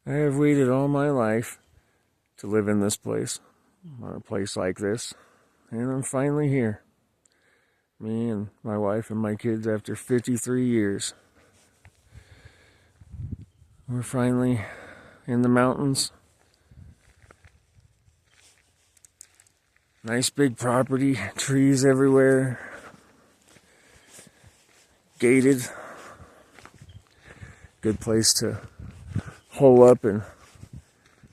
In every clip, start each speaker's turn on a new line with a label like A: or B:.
A: I have waited all my life to live in this place, on a place like this, and I'm finally here. Me and my wife and my kids, after 53 years. We're finally in the mountains. Nice big property, trees everywhere, gated. Good place to hole up and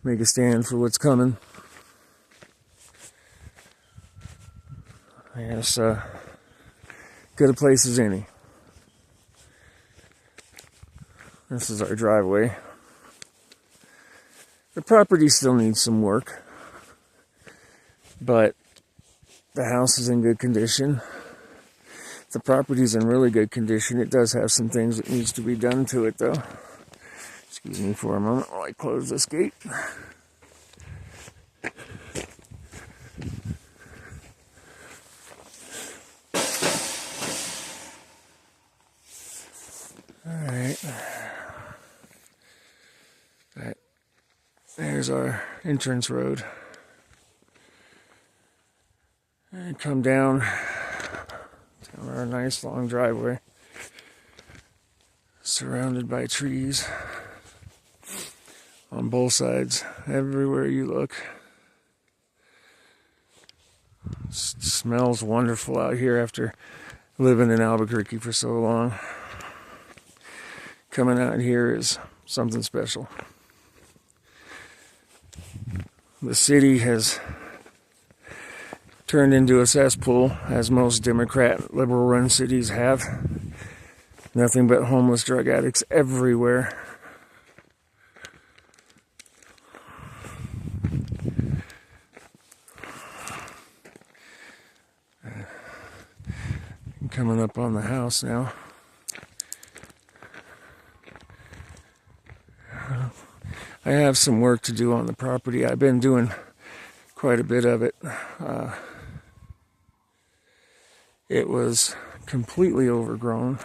A: make a stand for what's coming. Yes, good a place as any. This is our driveway. The property still needs some work, but the house is in good condition. The property's in really good condition. It does have some things that needs to be done to it, though. Excuse me for a moment while I close this gate. Alright. There's our entrance road. And come down our nice long driveway, surrounded by trees on both sides, everywhere you look. It smells wonderful out here after living in Albuquerque for so long. Coming out here is something special. The city has turned into a cesspool, as most Democrat, liberal-run cities have. Nothing but homeless drug addicts everywhere. Coming up on the house now. I have some work to do on the property. I've been doing quite a bit of it. It was completely overgrown.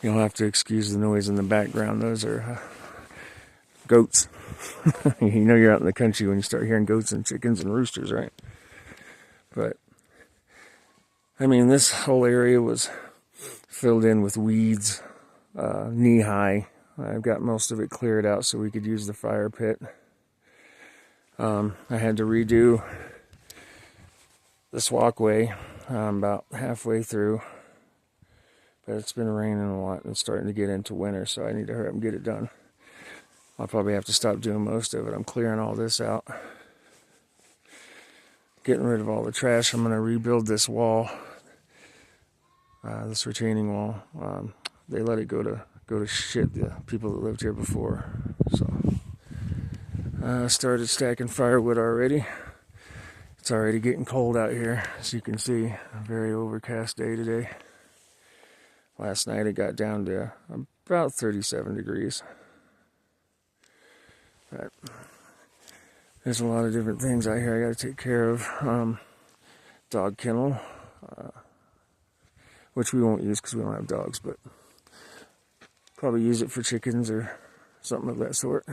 A: You'll have to excuse the noise in the background. Those are goats. You know you're out in the country when you start hearing goats and chickens and roosters, right? But, I mean, this whole area was filled in with weeds, knee-high. I've got most of it cleared out so we could use the fire pit. I had to redo this walkway about halfway through, but it's been raining a lot and it's starting to get into winter, so I need to hurry up and get it done. I'll probably have to stop doing most of it. I'm clearing all this out, getting rid of all the trash. I'm going to rebuild this wall, this retaining wall. They let it go to shit, the people that lived here before. So I started stacking firewood already. It's already getting cold out here, as you can see. A very overcast day today. Last night it got down to about 37 degrees. But there's a lot of different things out here I got to take care of. Dog kennel, which we won't use because we don't have dogs, but probably use it for chickens or something of that sort.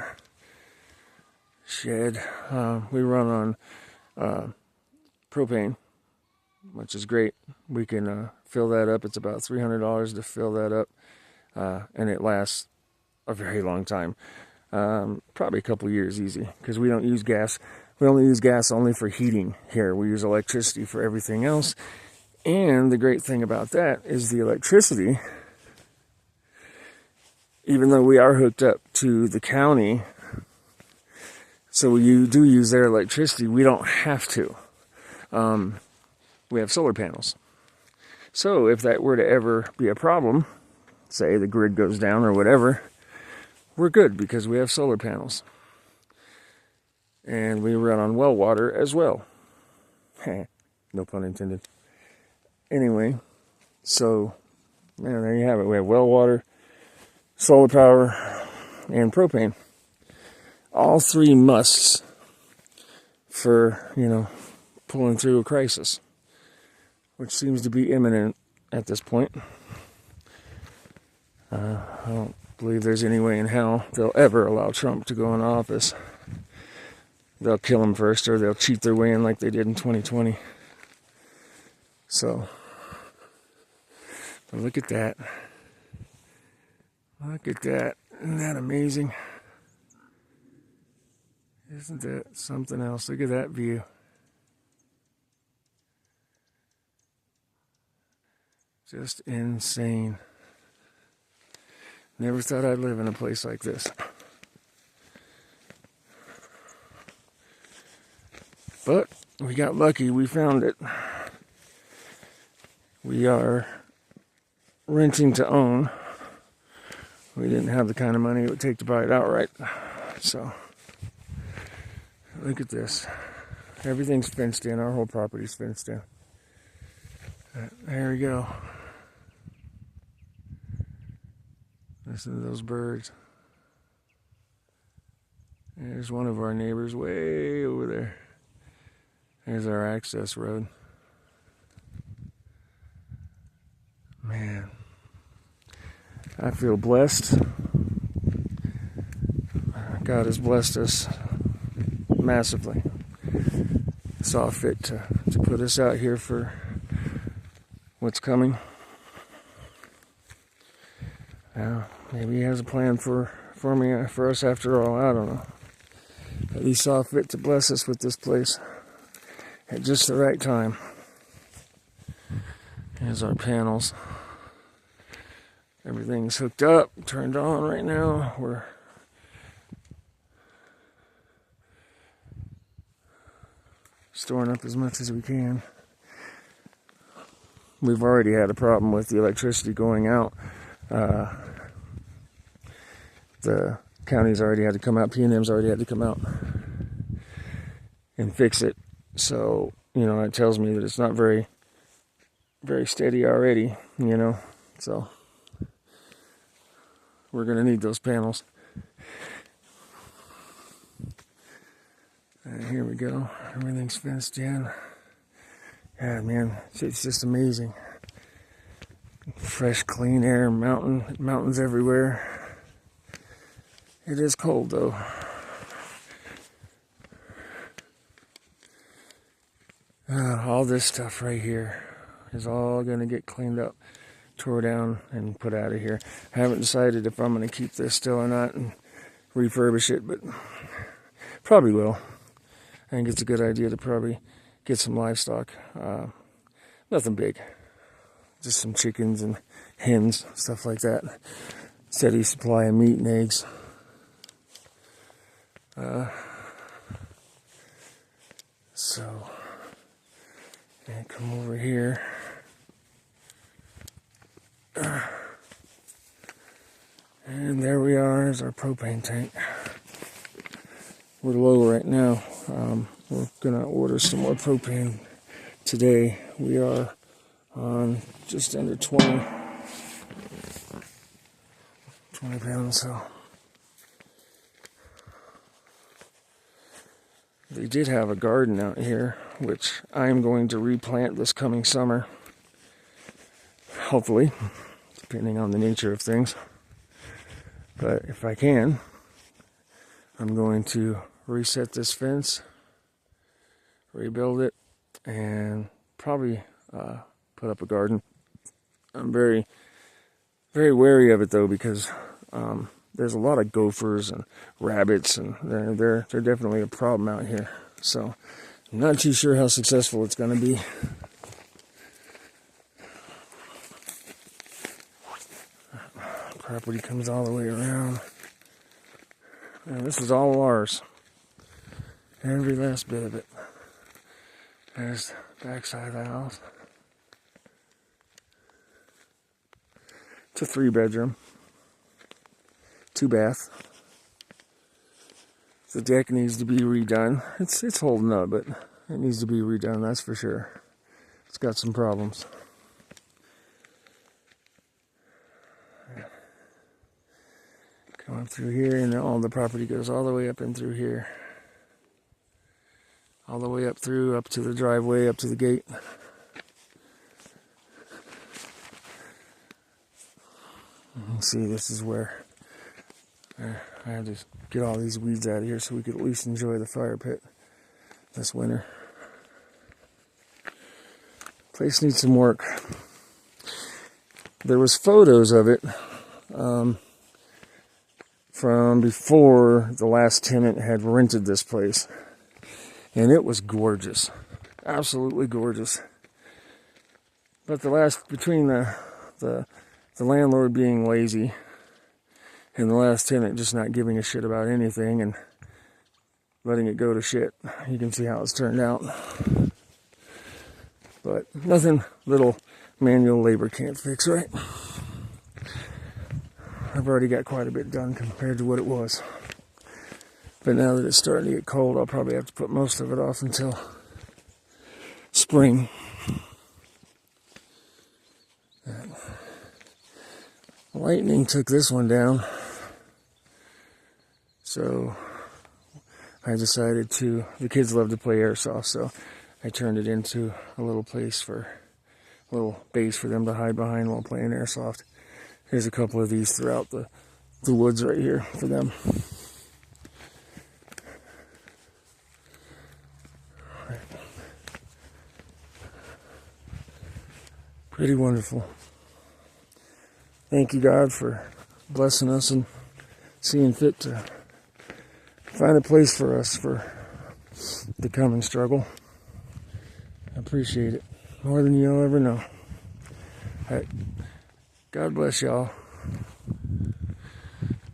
A: Shed. We run on propane, which is great. We can fill that up. It's about $300 to fill that up, and it lasts a very long time. Probably a couple years easy, because we don't use gas. We only use gas only for heating here. We use electricity for everything else. And the great thing about that is the electricity, even though we are hooked up to the county, so you do use their electricity, we don't have to. We have solar panels. So if that were to ever be a problem, say the grid goes down or whatever, we're good because we have solar panels. And we run on well water as well. No pun intended. Anyway, so there you have it. We have well water, solar power, and propane. All three musts for, pulling through a crisis, which seems to be imminent at this point. I don't believe there's any way in hell they'll ever allow Trump to go in office. They'll kill him first, or they'll cheat their way in like they did in 2020. So, but look at that. Look at that. Isn't that amazing? Isn't that something else? Look at that view. Just insane. Never thought I'd live in a place like this. But we got lucky. We found it. We are renting to own. We didn't have the kind of money it would take to buy it outright. So, look at this. Everything's fenced in. Our whole property's fenced in. There we go. Listen to those birds. There's one of our neighbors way over there. There's our access road. Man, I feel blessed. God has blessed us massively. Saw fit to put us out here for what's coming. Maybe he has a plan for us after all. I don't know. But he saw fit to bless us with this place at just the right time. Here's our panels. Everything's hooked up, turned on right now. We're storing up as much as we can. We've already had a problem with the electricity going out. The county's already had to come out, P&M's already had to come out and fix it. So, it tells me that it's not very, very steady already, So, we're going to need those panels. And here we go. Everything's fenced in. Yeah, man, it's just amazing. Fresh, clean air, mountains everywhere. It is cold, though. All this stuff right here is all going to get cleaned up, tore down, and put out of here. I haven't decided if I'm going to keep this still or not and refurbish it, but probably will. I think it's a good idea to probably get some livestock. Nothing big. Just some chickens and hens, stuff like that. Steady supply of meat and eggs. So, and come over here. And there we are, is our propane tank. We're low right now. We're gonna order some more propane today. We are on just under 20 pounds, so. They did have a garden out here, which I'm going to replant this coming summer. Hopefully, depending on the nature of things. But if I can, I'm going to reset this fence, rebuild it, and probably put up a garden. I'm very, very wary of it though, because there's a lot of gophers and rabbits, and they're definitely a problem out here. So I'm not too sure how successful it's going to be. Property comes all the way around. And this is all ours. Every last bit of it. There's the backside of the house. It's a 3-bedroom. 2-bath. The deck needs to be redone. It's holding up, but it needs to be redone, that's for sure. It's got some problems. Come up through here, and all the property goes all the way up in through here. All the way up through, up to the driveway, up to the gate. You can see this is where I had to get all these weeds out of here so we could at least enjoy the fire pit this winter. Place needs some work. There was photos of it from before the last tenant had rented this place, and it was gorgeous, absolutely gorgeous. But between the landlord being lazy and the last tenant just not giving a shit about anything and letting it go to shit, you can see how it's turned out. But nothing little manual labor can't fix, right? I've already got quite a bit done compared to what it was. But now that it's starting to get cold, I'll probably have to put most of it off until spring. Lightning took this one down, so I decided the kids love to play airsoft, so I turned it into a little base for them to hide behind while playing airsoft. There's a couple of these throughout the woods right here for them. Pretty wonderful. Thank you, God, for blessing us and seeing fit to find a place for us for the coming struggle. I appreciate it more than you'll ever know. All right. God bless y'all.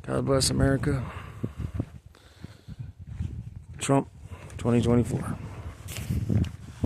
A: God bless America. Trump 2024.